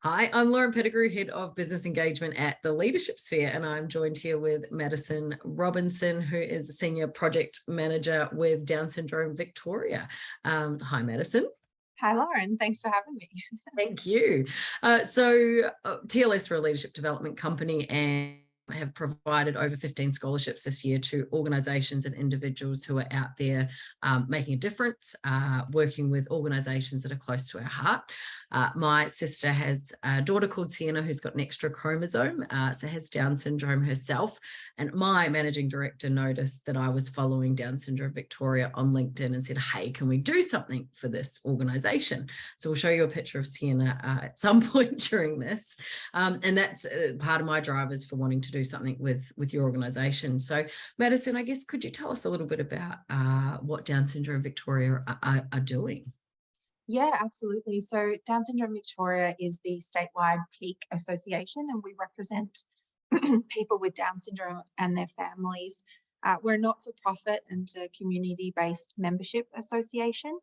Hi, I'm Lauren Pettigrew, Head of Business Engagement at the Leadership Sphere, and I'm joined here with Madison Robinson, who is a Senior Project Manager with Down Syndrome Victoria. Hi, Madison. Hi, Lauren. Thanks for having me. Thank you. TLS, we're a leadership development company and have provided over 15 scholarships this year to organisations and individuals who are out there making a difference, working with organisations that are close to our heart. My sister has a daughter called Sienna who's got an extra chromosome, so has Down syndrome herself. And my managing director noticed that I was following Down Syndrome Victoria on LinkedIn and said, hey, can we do something for this organisation? So we'll show you a picture of Sienna at some point during this. And that's part of my drivers for wanting to do something with your organisation. So Madison, I guess, could you tell us a little bit about what Down Syndrome Victoria are doing? Yeah, absolutely. So Down Syndrome Victoria is the statewide peak association, and we represent people with Down syndrome and their families. We're a not-for-profit and a community-based membership association,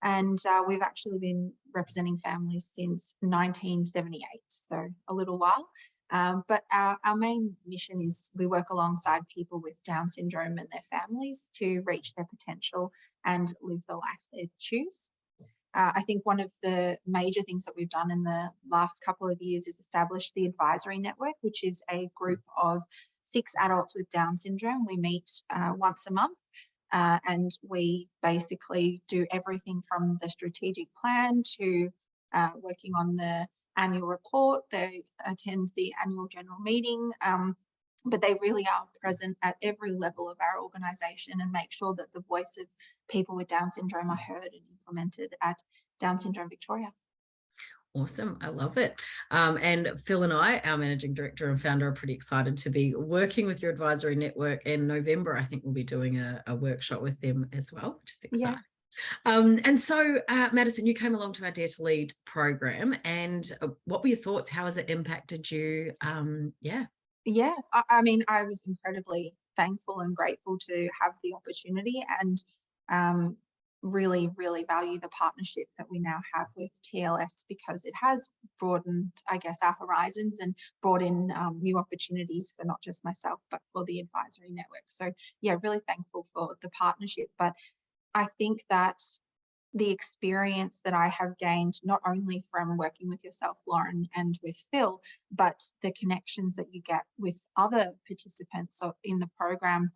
and we've actually been representing families since 1978, so a little while. But our main mission is we work alongside people with Down syndrome and their families to reach their potential and live the life they choose. I think one of the major things that we've done in the last couple of years is establish the Advisory Network, which is a group of 6 adults with Down syndrome. We meet once a month, and we basically do everything from the strategic plan to working on the annual report. They attend the annual general meeting, but they really are present at every level of our organisation and make sure that the voice of people with Down syndrome are heard and implemented at Down Syndrome Victoria. Awesome. I love it. And Phil and I, our managing director and founder, are pretty excited to be working with your advisory network. In November, I think we'll be doing a workshop with them as well, which is exciting. Yeah. And so, Madison, you came along to our Dare to Lead program, and what were your thoughts? How has it impacted you? Yeah, I mean, I was incredibly thankful and grateful to have the opportunity, and really, really value the partnership that we now have with TLS, because it has broadened, I guess, our horizons and brought in new opportunities for not just myself, but for the advisory network. So yeah, really thankful for the partnership. But I think that the experience that I have gained, not only from working with yourself, Lauren, and with Phil, but the connections that you get with other participants in the program,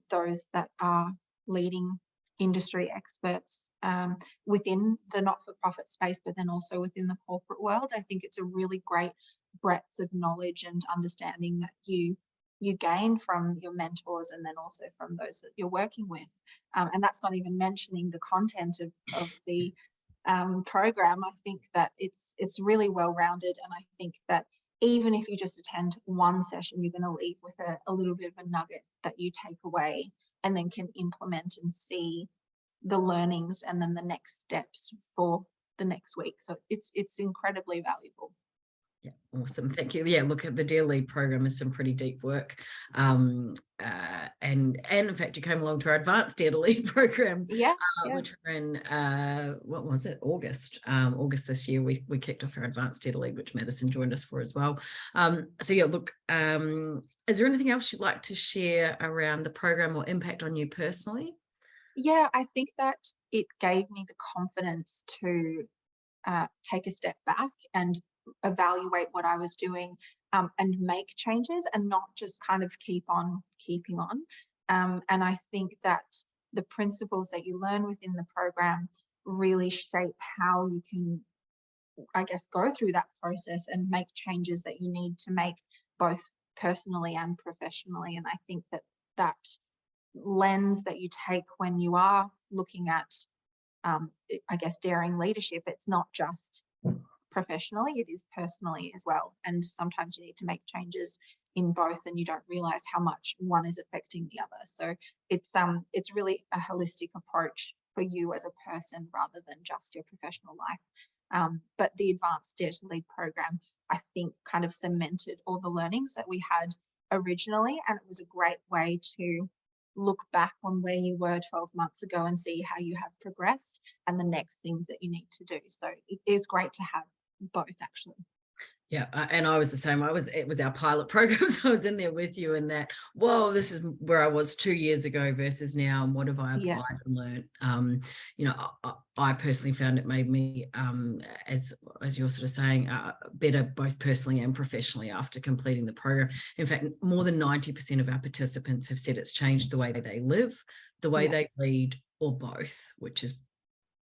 those that are leading industry experts within the not-for-profit space, but then also within the corporate world. I think it's a really great breadth of knowledge and understanding that you gain from your mentors and then also from those that you're working with. And that's not even mentioning the content of the program. I think that it's really well-rounded, and I think that even if you just attend one session, you're going to leave with a little bit of a nugget that you take away and then can implement and see the learnings and then the next steps for the next week. So it's incredibly valuable. Yeah, awesome. Thank you. Yeah, look, at the Dare Lead program is some pretty deep work. And in fact, you came along to our advanced Dare to Lead program, Yeah. which we're in, what was it, August. August this year, we kicked off our advanced Dare to Lead, which Madison joined us for as well. So yeah, look, is there anything else you'd like to share around the program or impact on you personally? Yeah, I think that it gave me the confidence to take a step back and evaluate what I was doing, and make changes and not just kind of keep on keeping on. And I think that the principles that you learn within the program really shape how you can, I guess, go through that process and make changes that you need to make, both personally and professionally. And I think that that lens that you take when you are looking at, I guess, daring leadership, it's not just professionally, it is personally as well. And sometimes you need to make changes in both and you don't realize how much one is affecting the other. So it's really a holistic approach for you as a person rather than just your professional life. But the Advanced Dare to Lead program, I think, kind of cemented all the learnings that we had originally, and it was a great way to look back on where you were 12 months ago and see how you have progressed and the next things that you need to do. So it is great to have both, actually. Yeah, and I was the same. It was our pilot program, so I was in there with you in that, whoa, this is where I was 2 years ago versus now, and what have I Yeah, applied and learned? I personally found it made me, as you're sort of saying, better both personally and professionally after completing the program. In fact, more than 90% of our participants have said it's changed the way they live, the way yeah, they lead, or both, which is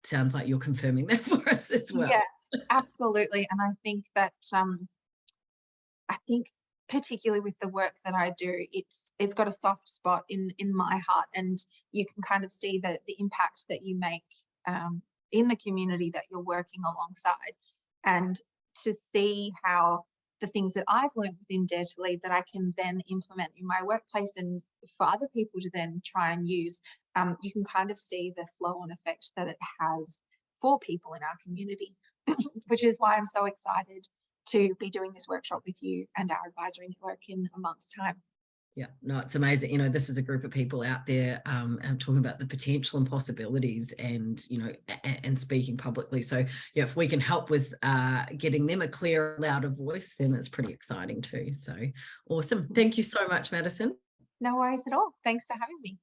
sounds like you're confirming that for us as yeah, well. absolutely. And I think that I think particularly with the work that I do, it's got a soft spot in my heart, and you can kind of see the impact that you make in the community that you're working alongside, and to see how the things that I've learned within Dare to Lead that I can then implement in my workplace and for other people to then try and use, you can kind of see the flow on effect that it has for people in our community, which is why I'm so excited to be doing this workshop with you and our advisory network in a month's time. Yeah, no, it's amazing. This is a group of people out there and talking about the potential and possibilities and, and speaking publicly. So, yeah, if we can help with getting them a clear, louder voice, then it's pretty exciting too. So awesome. Thank you so much, Madison. No worries at all. Thanks for having me.